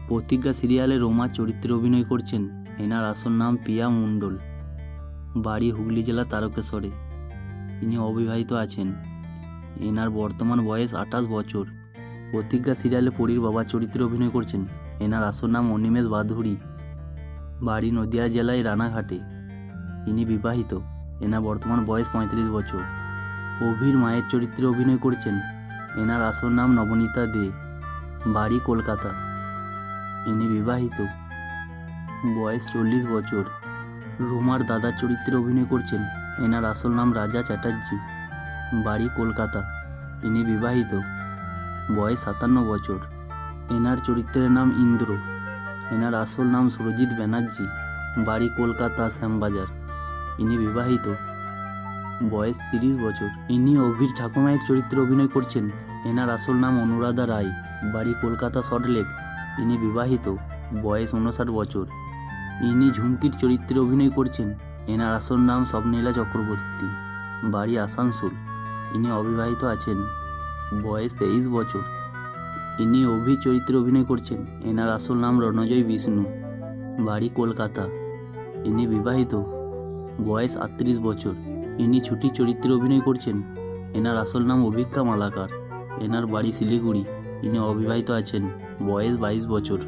প্রতিজ্ঞা সিরিয়ালে রোমার চরিত্রে অভিনয় করছেন। এনার আসল নাম পিয়া মণ্ডল, বাড়ি হুগলি জেলা তারকেশ্বরে। ইনি অবিবাহিত আছেন। এনার বর্তমান বয়স 28 বছর। প্রতিজ্ঞা সিরিয়ালে পরীর বাবা চরিত্রে অভিনয় করছেন। এনার আসল নাম অনিমেষ বাধুরী, বাড়ি নদিয়া জেলায় রানাঘাটে। ইনি বিবাহিত। এনার বর্তমান বয়স 35 বছর। অভির মায়ের চরিত্রে অভিনয় করছেন। এনার আসল নাম নবনীতা দে, বাড়ি কলকাতা। ইনি বিবাহিত, বয়স 40 বছর। রোমার দাদার চরিত্রে অভিনয় করছেন। এনার আসল নাম রাজা চ্যাটার্জি, বাড়ি কলকাতা। ইনি বিবাহিত, বয়স 57 বছর। এনার চরিত্রের নাম ইন্দ্র। এনার আসল নাম সুরজিৎ ব্যানার্জি, বাড়ি কলকাতা শ্যামবাজার। ইনি বিবাহিত, বয়স 30 বছর। ইনি অভির ঠাকুমায়ের চরিত্রে অভিনয় করছেন। এনার আসল নাম অনুরাধা রায়, বাড়ি কলকাতা সল্টলেক। ইনি বিবাহিত, বয়স 59 বছর। ইনি ঝুমকির চরিত্রে অভিনয় করছেন। এনার আসল নাম স্বপ্নীলা চক্রবর্তী, বাড়ি আসানসোল। ইনি অবিবাহিত আছেন, বয়স 23 বছর। ইনি অভির চরিত্রে অভিনয় করছেন। এনার আসল নাম রণজয় বিষ্ণু, বাড়ি কলকাতা। ইনি বিবাহিত, বয়স 38 বছর। ইনি ছুটির চরিত্রে অভিনয় করছেন। এনার আসল নাম অভিজ্ঞা মালাকার, এনার বাড়ি শিলিগুড়ি। ইনি অবিবাহিত আছেন, বয়স 22 বছর।